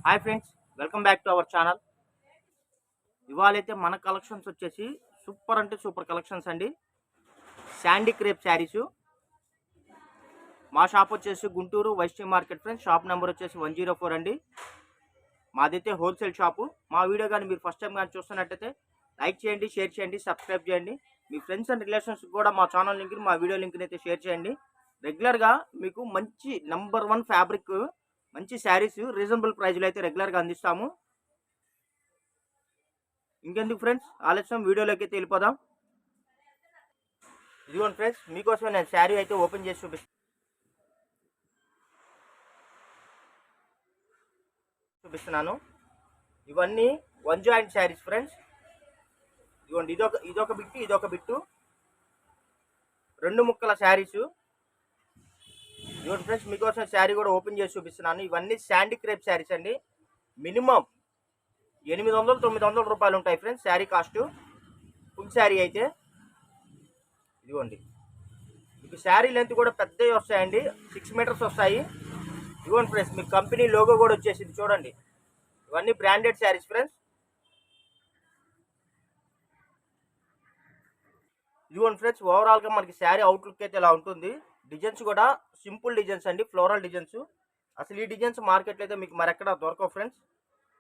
Hi friends, welcome back to our channel. ఇవాళైతే మన collections వచ్చేసి సూపర్ అంటే సూపర్ కలెక్షన్స్ అండి. Sandy crepe saris. మా షాప్ వచ్చేసి Guntur Vaishnavi market friends. Shop number వచ్చేసి 104 అండి. మాదైతే హోల్సేల్ షాపు. మా వీడియో కానీ మీరు ఫస్ట్ టైం కానీ చూస్తున్నట్టయితే లైక్ చేయండి, షేర్ చేయండి, సబ్స్క్రైబ్ చేయండి. మీ ఫ్రెండ్స్ అండ్ రిలేషన్స్ కూడా మా ఛానల్ లింక్ని, మా వీడియో లింక్ని అయితే షేర్ చేయండి. రెగ్యులర్గా మీకు మంచి నెంబర్ 1 ఫ్యాబ్రిక్, మంచి శారీస్ రీజనబుల్ ప్రైజ్లో అయితే రెగ్యులర్గా అందిస్తాము. ఇంకెందుకు ఫ్రెండ్స్ ఆలస్యం, వీడియోలోకి అయితే వెళ్ళిపోదాం. ఇదిగోండి ఫ్రెండ్స్, మీకోసమే నేను శారీ అయితే ఓపెన్ చేసి చూపిస్తున్నాను. ఇవన్నీ 1 జాయింట్ శారీస్ ఫ్రెండ్స్. ఇదిగోండి, ఇదొక బిట్టు, ఇదొక బిట్టు, 2 ముక్కల శారీసు. ఇదిగోండి ఫ్రెండ్స్, మీకోసం శారీ కూడా ఓపెన్ చేసి చూపిస్తున్నాను. ఇవన్నీ శాండీ క్రేప్ శారీస్ అండి. మినిమం 800-900 రూపాయలు ఉంటాయి friends sari cost, full sari అయితే. ఇదిగోండి, మీకు శారీ లెంత్ కూడా పెద్దవి వస్తాయండి, 6 మీటర్స్ వస్తాయి. ఇదిగోండి ఫ్రెండ్స్, మీకు కంపెనీ లోగో కూడా వచ్చేసింది చూడండి. ఇవన్నీ బ్రాండెడ్ శారీస్ ఫ్రెండ్స్. ఇదిగోండి ఫ్రెండ్స్, ఓవరాల్గా మనకి శారీ అవుట్లుక్ అయితే ఇలా ఉంటుంది. డిజైన్స్ కూడా సింపుల్ డిజైన్స్ అండి, ఫ్లోరల్ డిజైన్స్. అసలు ఈ డిజైన్స్ మార్కెట్లో అయితే మీకు మరెక్కడ దొరకవు ఫ్రెండ్స్.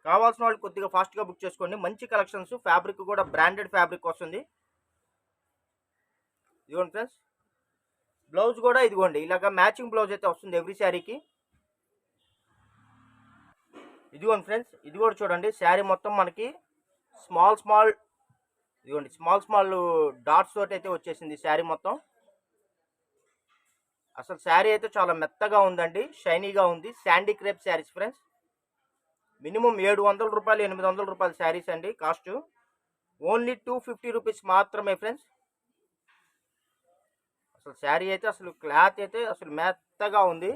కావాల్సిన వాళ్ళు కొద్దిగా ఫాస్ట్గా బుక్ చేసుకోండి. మంచి కలెక్షన్స్, ఫ్యాబ్రిక్ కూడా బ్రాండెడ్ ఫ్యాబ్రిక్ వస్తుంది. ఇదిగోండి ఫ్రెండ్స్, బ్లౌజ్ కూడా ఇదిగోండి ఇలాగ మ్యాచింగ్ బ్లౌజ్ అయితే వస్తుంది ఎవ్రీ శారీకి. ఇదిగోండి ఫ్రెండ్స్, ఇది కూడా చూడండి, శారీ మొత్తం మనకి ఇదిగోండి స్మాల్ డాట్స్ తోటి అయితే వచ్చేసింది శారీ మొత్తం. అసలు శారీ అయితే చాలా మెత్తగా ఉందండి, షైనీగా ఉంది. Sandy crepe saris friends. Minimum 700 రూపాయలు, 800 రూపాయలు శారీస్ అండి కాస్ట్. ఓన్లీ 250 రూపీస్ మాత్రమే ఫ్రెండ్స్. అసలు శారీ అయితే అసలు క్లాత్ అయితే అసలు మెత్తగా ఉంది.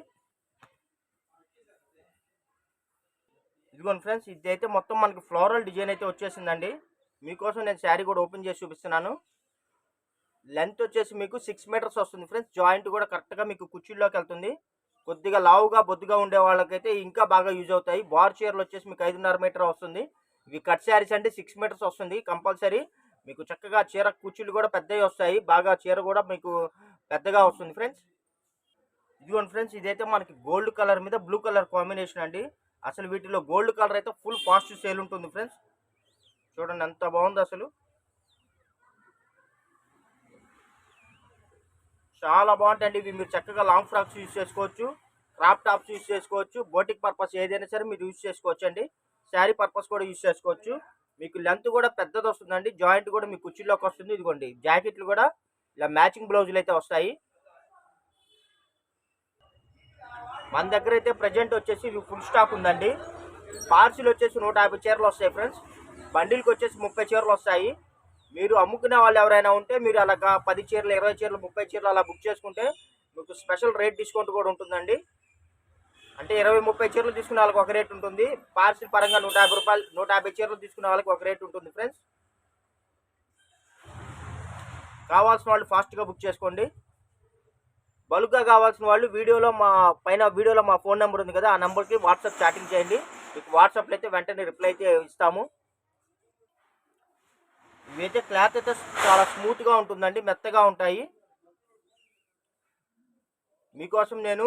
ఇదిగోండి ఫ్రెండ్స్, ఇదైతే మొత్తం మనకి ఫ్లోరల్ డిజైన్ అయితే వచ్చేసిందండి. మీకోసం నేను శారీ కూడా ఓపెన్ చేసి చూపిస్తున్నాను. లెంత్ వచ్చేసి మీకు 6 మీటర్స్ వస్తుంది ఫ్రెండ్స్. జాయింట్ కూడా కరెక్ట్గా మీకు కుర్చీల్లోకి వెళ్తుంది. కొద్దిగా లావుగా బొద్దుగా ఉండే వాళ్ళకైతే ఇంకా బాగా యూజ్ అవుతాయి. బార్ చీరలు వచ్చేసి మీకు 5.5 మీటర్ వస్తుంది. ఇవి కట్ శారీస్ అంటే 6 మీటర్స్ వస్తుంది కంపల్సరీ. మీకు చక్కగా చీర కుర్చీలు కూడా పెద్దవి వస్తాయి, బాగా చీర కూడా మీకు పెద్దగా వస్తుంది ఫ్రెండ్స్. ఇదిగోండి ఫ్రెండ్స్, ఇదైతే మనకి గోల్డ్ కలర్ మీద బ్లూ కలర్ కాంబినేషన్ అండి. అసలు వీటిలో గోల్డ్ కలర్ అయితే ఫుల్ ఫాస్ట్ సేల్ ఉంటుంది ఫ్రెండ్స్. చూడండి ఎంత బాగుంది, అసలు చాలా బాగుంటాయండి. ఇవి మీరు చక్కగా లాంగ్ ఫ్రాక్స్ యూజ్ చేసుకోవచ్చు, క్రాప్ టాప్స్ యూజ్ చేసుకోవచ్చు, బోటిక్ పర్పస్ ఏదైనా సరే మీరు యూజ్ చేసుకోవచ్చు అండి. శారీ పర్పస్ కూడా యూజ్ చేసుకోవచ్చు. మీకు లెంత్ కూడా పెద్దది వస్తుందండి, జాయింట్ కూడా మీకు కుర్చీలోకి వస్తుంది. ఇదిగోండి, జాకెట్లు కూడా ఇలా మ్యాచింగ్ బ్లౌజులు అయితే వస్తాయి. మన దగ్గర అయితే ప్రజెంట్ వచ్చేసి ఇవి ఫుల్ స్టాక్ ఉందండి. పార్సిల్ వచ్చేసి 150 చీరలు వస్తాయి ఫ్రెండ్స్. బండిల్కి వచ్చేసి 30 చీరలు వస్తాయి. మీరు అమ్ముకునే వాళ్ళు ఎవరైనా ఉంటే మీరు అలాగా 10 చీరలు, 20 చీరలు, 30 చీరలు అలా బుక్ చేసుకుంటే మీకు స్పెషల్ రేట్ డిస్కౌంట్ కూడా ఉంటుందండి. అంటే 20-30 చీరలు తీసుకునే వాళ్ళకి ఒక రేట్ ఉంటుంది. పార్సిల్ పరంగా 150 రూపాయలు, 150 చీరలు తీసుకునే వాళ్ళకి ఒక రేట్ ఉంటుంది ఫ్రెండ్స్. కావాల్సిన వాళ్ళు ఫాస్ట్గా బుక్ చేసుకోండి. బల్క్గా కావాల్సిన వాళ్ళు వీడియోలో మా ఫోన్ నెంబర్ ఉంది కదా, ఆ నెంబర్కి వాట్సాప్ చాటింగ్ చేయండి. మీకు వాట్సాప్లో అయితే వెంటనే రిప్లై అయితే ఇస్తాము. ఇవైతే క్లాత్ అయితే చాలా స్మూత్గా ఉంటుందండి, మెత్తగా ఉంటాయి. మీకోసం నేను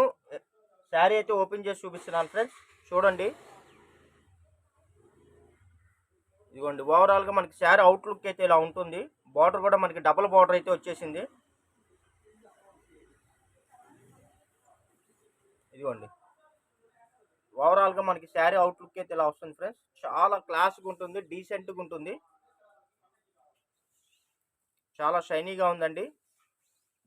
శారీ అయితే ఓపెన్ చేసి చూపిస్తున్నాను ఫ్రెండ్స్. చూడండి, ఇదిగోండి, ఓవరాల్గా మనకి శారీ అవుట్లుక్ అయితే ఇలా ఉంటుంది. బార్డర్ కూడా మనకి డబుల్ బార్డర్ అయితే వచ్చేసింది. ఇదిగోండి, ఓవరాల్గా మనకి శారీ అవుట్లుక్ అయితే ఇలా వస్తుంది ఫ్రెండ్స్. చాలా క్లాస్గా ఉంటుంది, డీసెంట్గా ఉంటుంది, చాలా షైనీగా ఉందండి.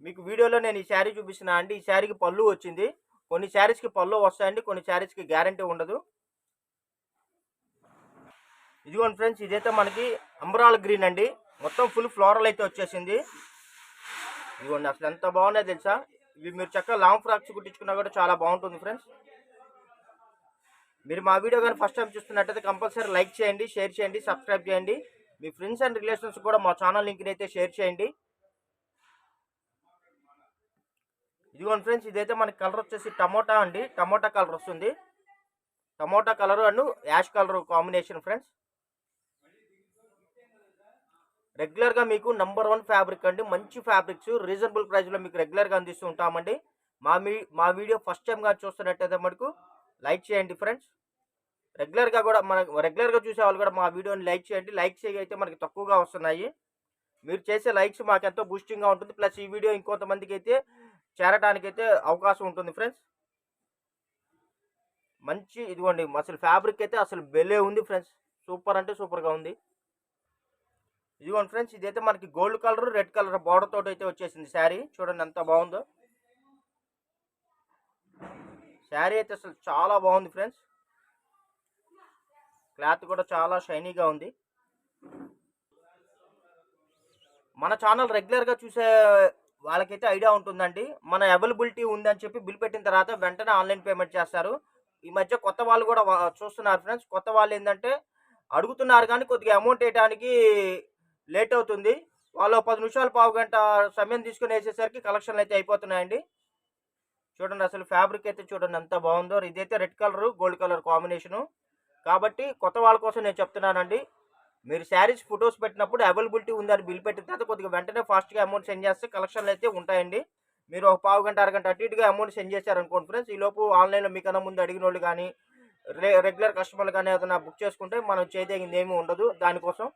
మీకు వీడియోలో నేను ఈ శారీ చూపిస్తున్నా అండి. ఈ శారీకి పళ్ళు వచ్చింది. కొన్ని శారీస్కి పళ్ళు వస్తాయండి, కొన్ని శారీస్కి గ్యారంటీ ఉండదు. ఇదిగోండి ఫ్రెండ్స్, ఇదైతే మనకి అంబరాల్ గ్రీన్ అండి. మొత్తం ఫుల్ ఫ్లోరల్ అయితే వచ్చేసింది. ఇదిగోండి, అసలు ఎంత బాగున్నాయి తెలుసా. ఇవి మీరు చక్కగా లాంగ్ ఫ్రాక్స్ కుట్టించుకున్నా కూడా చాలా బాగుంటుంది ఫ్రెండ్స్. మీరు మా వీడియో కానీ ఫస్ట్ టైం చూస్తున్నట్టయితే కంపల్సరీ లైక్ చేయండి, షేర్ చేయండి, సబ్స్క్రైబ్ చేయండి. మీ ఫ్రెండ్స్ అండ్ రిలేషన్స్ కూడా మా ఛానల్ లింక్ని అయితే షేర్ చేయండి. ఇదిగోండి ఫ్రెండ్స్, ఇదైతే మనకి కలర్ వచ్చేసి టమోటా అండి, టమోటా కలర్ వస్తుంది. Tomato colour and ash colour combination friends. రెగ్యులర్గా మీకు #1 ఫ్యాబ్రిక్ అండి. మంచి ఫ్యాబ్రిక్స్ రీజనబుల్ ప్రైస్లో మీకు రెగ్యులర్గా అందిస్తూ ఉంటామండి. మా వీడియో ఫస్ట్ టైంగా చూస్తున్నట్టయితే మటుకు లైక్ చేయండి ఫ్రెండ్స్. రెగ్యులర్గా చూసే వాళ్ళు కూడా మా వీడియోని లైక్ చేయండి. లైక్స్ అయితే మనకి తక్కువగా వస్తున్నాయి. మీరు చేసే లైక్స్ మాకు ఎంతో బూస్టింగ్గా ఉంటుంది. ప్లస్ ఈ వీడియో ఇంకొంతమందికి అయితే చేరటానికైతే అవకాశం ఉంటుంది ఫ్రెండ్స్. మంచి ఇదిగోండి అసలు ఫ్యాబ్రిక్ అయితే అసలు భలే ఉంది ఫ్రెండ్స్. సూపర్ అంటే సూపర్గా ఉంది. ఇదిగోండి ఫ్రెండ్స్, ఇదైతే మనకి gold colour red colour border తోటి అయితే వచ్చేసింది శారీ. చూడండి ఎంత బాగుందో. శారీ అయితే అసలు చాలా బాగుంది ఫ్రెండ్స్. క్లాత్ కూడా చాలా షైనీగా ఉంది. మన ఛానల్ రెగ్యులర్గా చూసే వాళ్ళకైతే ఐడియా ఉంటుందండి. మన అవైలబిలిటీ ఉందని చెప్పి బిల్ పెట్టిన తర్వాత వెంటనే ఆన్లైన్ పేమెంట్ చేస్తారు. ఈ మధ్య కొత్త వాళ్ళు కూడా చూస్తున్నారు ఫ్రెండ్స్. కొత్త వాళ్ళు ఏంటంటే అడుగుతున్నారు కానీ కొద్దిగా అమౌంట్ వేయడానికి లేట్ అవుతుంది. వాళ్ళు 10 నిమిషాలు పావు గంట సమయం తీసుకుని వేసేసరికి కలెక్షన్లు అయితే అయిపోతున్నాయండి. చూడండి అసలు ఫ్యాబ్రిక్ అయితే చూడండి ఎంత బాగుందో. ఇదైతే red colour gold colour combination. కాబట్టి కొత్త వాళ్ళ కోసం నేను చెప్తున్నానండి. మీరు శారీస్ ఫొటోస్ పెట్టినప్పుడు అవైలబిలిటీ ఉందని బిల్ పెట్టిన తర్వాత కొద్దిగా వెంటనే ఫాస్ట్గా అమౌంట్ సెండ్ చేస్తే కలెక్షన్లు అయితే ఉంటాయండి. మీరు ఒక పావు గంట అరగంట అటు ఇటుగా అమౌంట్ సెండ్ చేశారనుకోండి ఫ్రెండ్స్, ఈ లోపు ఆన్లైన్లో మీకన్నా ముందు అడిగిన వాళ్ళు కానీ రెగ్యులర్ కస్టమర్లు కానీ ఏదైనా బుక్ చేసుకుంటే మనం చేయదగింది ఏమీ ఉండదు. దానికోసం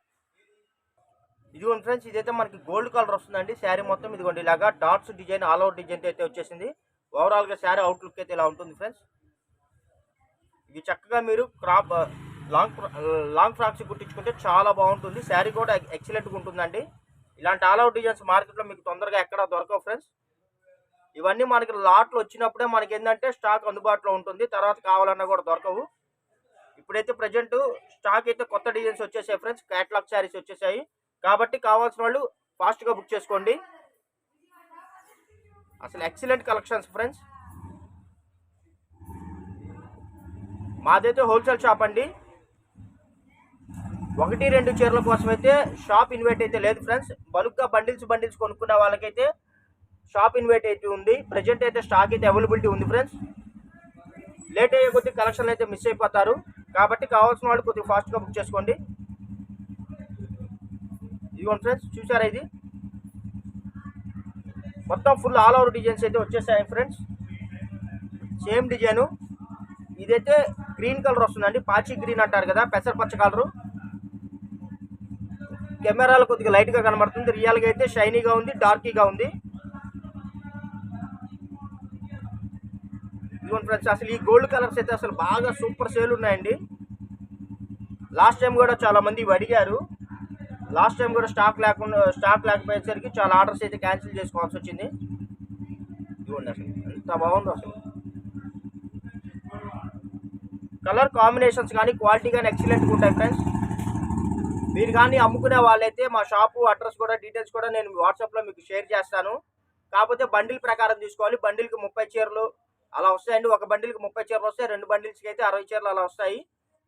ఇదిగోండి ఫ్రెండ్స్, ఇదైతే మనకి గోల్డ్ కలర్ వస్తుందండి. శారీ మొత్తం ఇదిగోండి ఇలాగా dots design all over design అయితే వచ్చేసింది. ఓవరాల్గా శారీ అవుట్లుక్ అయితే ఇలా ఉంటుంది ఫ్రెండ్స్. ఇది చక్కగా మీరు లాంగ్ ఫ్రాక్స్ కుట్టించుకుంటే చాలా బాగుంటుంది. శారీ కూడా ఎక్సలెంట్గా ఉంటుందండి. ఇలాంటి ఆల్ అవుట్ డిజైన్స్ మార్కెట్లో మీకు తొందరగా ఎక్కడ దొరకవు ఫ్రెండ్స్. ఇవన్నీ మనకి లాట్లు వచ్చినప్పుడే మనకి ఏంటంటే స్టాక్ అందుబాటులో ఉంటుంది. తర్వాత కావాలన్నా కూడా దొరకవు. ఇప్పుడైతే ప్రజెంట్ స్టాక్ అయితే కొత్త డిజైన్స్ వచ్చేసాయి ఫ్రెండ్స్. క్యాటలాగ్ శారీస్ వచ్చేసాయి. కాబట్టి కావాల్సిన వాళ్ళు ఫాస్ట్గా బుక్ చేసుకోండి. అసలు ఎక్సలెంట్ కలెక్షన్స్ ఫ్రెండ్స్. మాదైతే హోల్సేల్ షాప్ అండి. 1-2 చీరల కోసం అయితే షాప్ ఇన్వైట్ అయితే లేదు ఫ్రెండ్స్. బల్క్గా బండిల్స్ కొనుక్కున్న వాళ్ళకైతే షాప్ ఇన్వైట్ అయితే ఉంది. ప్రజెంట్ అయితే స్టాక్ అయితే అవైలబిలిటీ ఉంది ఫ్రెండ్స్. లేట్ అయ్యే కొద్ది కలెక్షన్లు అయితే మిస్ అయిపోతారు. కాబట్టి కావాల్సిన వాళ్ళు కొద్దిగా ఫాస్ట్గా బుక్ చేసుకోండి. ఇదిగోండి ఫ్రెండ్స్, చూసారా ఇది మొత్తం ఫుల్ ఆల్ ఓవర్ డిజైన్స్ అయితే వచ్చేసాయి ఫ్రెండ్స్. Same design. ఇదైతే గ్రీన్ కలర్ వస్తుందండి. పాచి గ్రీన్ అంటారు కదా, పెసరపచ్చ కలరు. కెమెరాలో కొద్దిగా లైట్గా కనబడుతుంది. రియల్గా అయితే షైనీగా ఉంది, డార్కీగా ఉంది. ఇదిగోండి ఫ్రెండ్స్, అసలు ఈ గోల్డ్ కలర్స్ అయితే అసలు బాగా సూపర్ సేల్ ఉన్నాయండి. లాస్ట్ టైం కూడా చాలామంది ఇవి అడిగారు. లాస్ట్ టైం కూడా స్టాక్ లేకపోయేసరికి చాలా ఆర్డర్స్ అయితే క్యాన్సిల్ చేసుకోవాల్సి వచ్చింది. ఇదిగోండి అసలు ఎంత బాగుందో. అసలు కలర్ కాంబినేషన్స్ కానీ క్వాలిటీ కానీ ఎక్సలెంట్గా ఉంటాయి ఫ్రెండ్స్. మీరు కానీ అమ్ముకునే వాళ్ళైతే మా షాపు అడ్రస్ కూడా డీటెయిల్స్ కూడా నేను వాట్సాప్లో మీకు షేర్ చేస్తాను. కాకపోతే బండిల్ ప్రకారం తీసుకోవాలి. బండిల్కి 30 చీరలు అలా వస్తాయండి. ఒక బండిల్కి 30 చీరలు వస్తాయి. 2 బండిల్స్కి అయితే 60 చీరలు అలా వస్తాయి.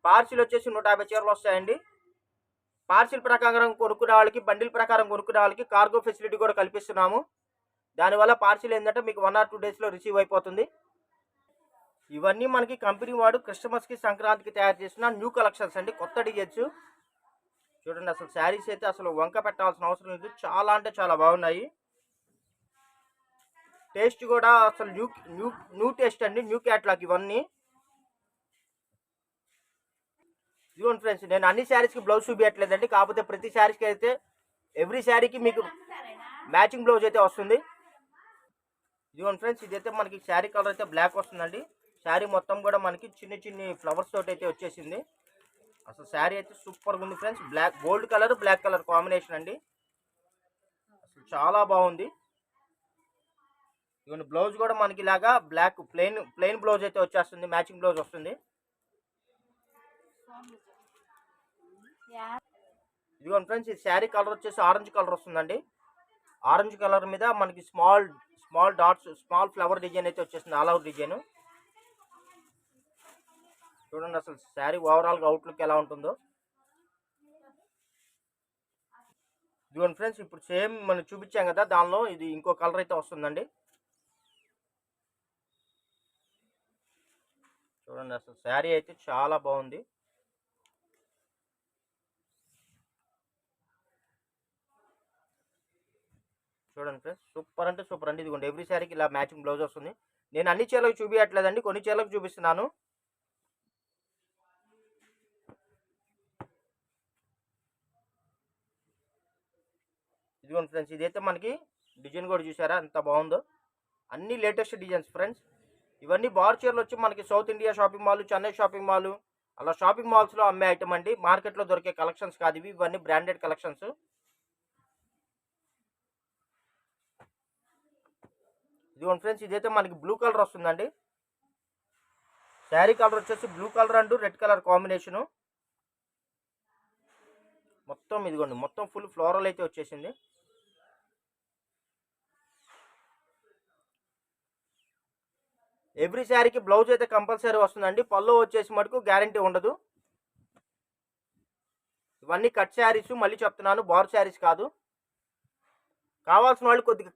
పార్సిల్ వచ్చేసి 150 చీరలు వస్తాయండి. పార్సిల్ ప్రకారం కొనుక్కునే వాళ్ళకి, బండిల్ ప్రకారం కొనుక్కునే వాళ్ళకి కార్గో ఫెసిలిటీ కూడా కల్పిస్తున్నాము. దానివల్ల పార్సిల్ ఏంటంటే మీకు 1 or 2 డేస్లో రిసీవ్ అయిపోతుంది. ఇవన్నీ మనకి కంపెనీ వాడు క్రిస్టమస్కి, సంక్రాంతికి తయారు చేసిన న్యూ కలెక్షన్స్ అండి. కొత్త డిజైన్స్ చూడండి. అసలు శారీస్ అయితే అసలు వంక పెట్టాల్సిన అవసరం లేదు. చాలా అంటే చాలా బాగున్నాయి. టేస్ట్ కూడా అసలు న్యూ టేస్ట్ అండి. న్యూ క్యాట్లాగ్ ఇవన్నీ. ఇదిగోండి ఫ్రెండ్స్, నేను అన్ని శారీస్కి బ్లౌజ్ చూపించట్లేదండి. కాకపోతే ప్రతి శారీస్కి అయితే ఎవ్రీ శారీకి మీకు మ్యాచింగ్ బ్లౌజ్ అయితే వస్తుంది. ఇదిగోండి ఫ్రెండ్స్, ఇదైతే మనకి శారీ కలర్ అయితే బ్లాక్ వస్తుందండి. శారీ మొత్తం కూడా మనకి చిన్ని ఫ్లవర్స్ తోటి అయితే వచ్చేసింది. అసలు శారీ అయితే సూపర్గా ఉంది friends. Gold colour black colour combination అండి. అసలు చాలా బాగుంది. ఇవన్నీ బ్లౌజ్ కూడా మనకి ఇలాగా బ్లాక్ ప్లెయిన్ బ్లౌజ్ అయితే వచ్చేస్తుంది. మ్యాచింగ్ బ్లౌజ్ వస్తుంది. ఇదిగోండి ఫ్రెండ్స్, ఈ శారీ కలర్ వచ్చేసి ఆరెంజ్ కలర్ వస్తుందండి. ఆరెంజ్ కలర్ మీద మనకి small dots, small flower design అయితే వచ్చేసింది. ఆల్ అవుట్ డిజైన్ చూడండి. అసలు శారీ ఓవరాల్గా అవుట్లుక్ ఎలా ఉంటుందో. ఇదిగోండి ఫ్రెండ్స్, ఇప్పుడు సేమ్ మనం చూపించాం కదా, దానిలో ఇది ఇంకో కలర్ అయితే వస్తుందండి. చూడండి చూడండి అసలు శారీ అయితే చాలా బాగుంది. చూడండి ఫ్రెండ్స్, సూపర్ అంటే సూపర్ అండి. ఇదిగోండి ఎవ్రీ శారీకి ఇలా మ్యాచింగ్ బ్లౌజ్ వస్తుంది. నేను అన్ని చీరలకు చూపించట్లేదండి, కొన్ని చీరలకు చూపిస్తున్నాను. ఇదిగోండి ఫ్రెండ్స్, ఇదైతే మనకి డిజైన్ కూడా చూసారా ఎంత బాగుందో. అన్ని లేటెస్ట్ డిజైన్స్ ఫ్రెండ్స్. ఇవన్నీ బార్ చీరలు వచ్చి మనకి south India shopping mall, Chennai shopping mall, అలా షాపింగ్ మాల్స్లో అమ్మే ఐటమ్ అండి. మార్కెట్లో దొరికే కలెక్షన్స్ కాదు ఇవి, ఇవన్నీ బ్రాండెడ్ కలెక్షన్స్. ఇదిగోండి ఫ్రెండ్స్, ఇదైతే మనకి బ్లూ కలర్ వస్తుందండి. శారీ కలర్ వచ్చేసి blue colour and red colour combination. మొత్తం ఇదిగోండి మొత్తం ఫుల్ ఫ్లోరల్ అయితే వచ్చేసింది. ఎవ్రీ శారీకి బ్లౌజ్ అయితే కంపల్సరీ వస్తుందండి. పళ్ళు వచ్చేసి మటుకు గ్యారంటీ ఉండదు. ఇవన్నీ కట్ శారీస్, మళ్ళీ చెప్తున్నాను బార్ శారీస్ కాదు. కావాల్సిన వాళ్ళు కొద్దిగా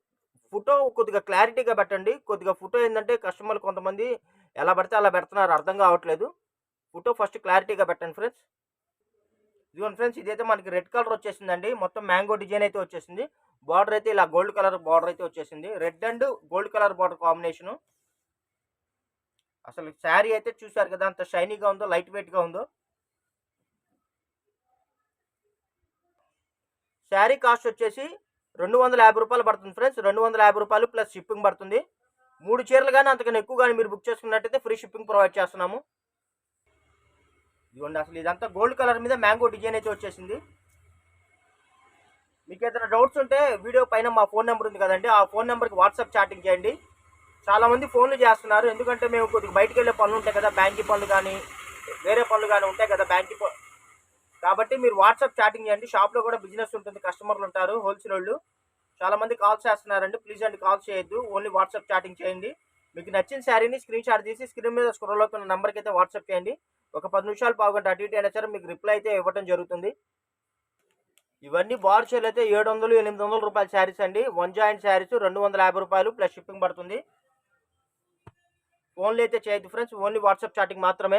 ఫోటో కొద్దిగా క్లారిటీగా పెట్టండి. కొద్దిగా ఫోటో ఏంటంటే కస్టమర్లు కొంతమంది ఎలా పడితే అలా పెడుతున్నారు, అర్థం కావట్లేదు. ఫోటో ఫస్ట్ క్లారిటీగా పెట్టండి ఫ్రెండ్స్. ఇదిగోండి ఫ్రెండ్స్, ఇదైతే మనకి రెడ్ కలర్ వచ్చేసిందండి. మొత్తం మ్యాంగో డిజైన్ అయితే వచ్చేసింది. బార్డర్ అయితే ఇలా గోల్డ్ కలర్ బార్డర్ అయితే వచ్చేసింది. Red and gold colour border combination. అసలు శారీ అయితే చూసారు కదా అంత షైనీగా ఉందో, లైట్ వెయిట్గా ఉందో. శారీ కాస్ట్ వచ్చేసి 250 రూపాయలు పడుతుంది ఫ్రెండ్స్. 250 రూపాయలు ప్లస్ షిప్పింగ్ పడుతుంది. 3 చీరలు కానీ అంతకన్నా ఎక్కువ కానీ మీరు బుక్ చేసుకున్నట్టయితే ఫ్రీ షిప్పింగ్ ప్రొవైడ్ చేస్తున్నాము. ఇదిగోండి అసలు ఇదంతా గోల్డ్ కలర్ మీద మ్యాంగో డిజైన్ అయితే వచ్చేసింది. మీకు ఏదైనా డౌట్స్ ఉంటే వీడియో పైన మా ఫోన్ నెంబర్ ఉంది కదండి, ఆ ఫోన్ నెంబర్కి వాట్సాప్ చాటింగ్ చేయండి. చాలామంది ఫోన్లు చేస్తున్నారు, ఎందుకంటే మేము కొద్దిగా బయటికి వెళ్ళే పనులు ఉంటాయి కదా, బ్యాంకింగ్ పనులు కానీ వేరే పనులు కానీ ఉంటాయి కదా బ్యాంకింగ్, కాబట్టి మీరు వాట్సాప్ చాటింగ్ చేయండి. షాప్లో కూడా బిజినెస్ ఉంటుంది, కస్టమర్లు ఉంటారు, హోల్సేల్ వాళ్ళు. చాలామంది కాల్స్ చేస్తున్నారండి, ప్లీజ్ అండి కాల్ చేయొద్దు, ఓన్లీ వాట్సాప్ చాటింగ్ చేయండి. మీకు నచ్చిన శారీని స్క్రీన్ షాట్ తీసి స్క్రీన్ మీద స్క్రోల్ అవుతున్న నెంబర్కి అయితే వాట్సాప్ చేయండి. ఒక 10 నిమిషాలు పావుగంట అటు ఇటు అయినా సరే మీకు రిప్లై అయితే ఇవ్వడం జరుగుతుంది. ఇవన్నీ బార్ చీరలు అయితే 700, 800 రూపాయల శారీస్ అండి. 1 జాయింట్ శారీస్ 250 రూపాయలు ప్లస్ షిప్పింగ్ పడుతుంది. ఫోన్లు అయితే చేయొద్దు ఫ్రెండ్స్, ఓన్లీ వాట్సాప్ చాటింగ్ మాత్రమే.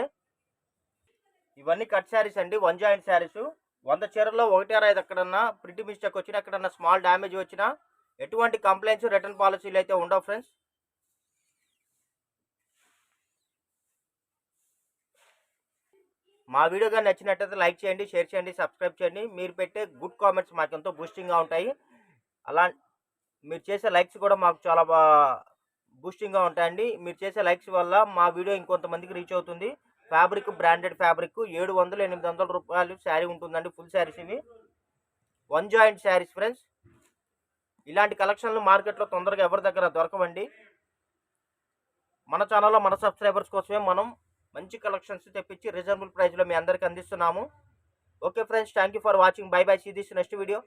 ఇవన్నీ కట్ శారీస్ అండి, 1 జాయింట్ శారీస్. 100 చీరల్లో 1-5 ఎక్కడన్నా ప్రింట్ మిస్టేక్ వచ్చినా, ఎక్కడన్నా స్మాల్ డ్యామేజ్ వచ్చినా ఎటువంటి కంప్లైంట్స్, రిటర్న్ పాలసీలు అయితే ఉండవు ఫ్రెండ్స్. మా వీడియో కానీ నచ్చినట్టయితే లైక్ చేయండి, షేర్ చేయండి, సబ్స్క్రైబ్ చేయండి. మీరు పెట్టే గుడ్ కామెంట్స్ మాకు ఎంతో బూస్టింగ్గా ఉంటాయి. అలా మీరు చేసే లైక్స్ కూడా మాకు చాలా బూస్టింగ్గా ఉంటాయండి. మీరు చేసే లైక్స్ వల్ల మా వీడియో ఇంకొంతమందికి రీచ్ అవుతుంది. ఫ్యాబ్రిక్ బ్రాండెడ్ ఫ్యాబ్రిక్ 700, 800 రూపాయలు శారీ ఉంటుందండి. ఫుల్ శారీస్ ఇవి 1 జాయింట్ శారీస్ ఫ్రెండ్స్. ఇలాంటి కలెక్షన్లు మార్కెట్లో తొందరగా ఎవరి దగ్గర దొరకవండి. మన ఛానల్లో మన సబ్స్క్రైబర్స్ కోసమే మనం మంచి కలెక్షన్స్ తెప్పించి రీజనబుల్ ప్రైస్లో మీ అందరికీ అందిస్తున్నాము. Okay friends, thank you for watching. Bye bye, see this next video.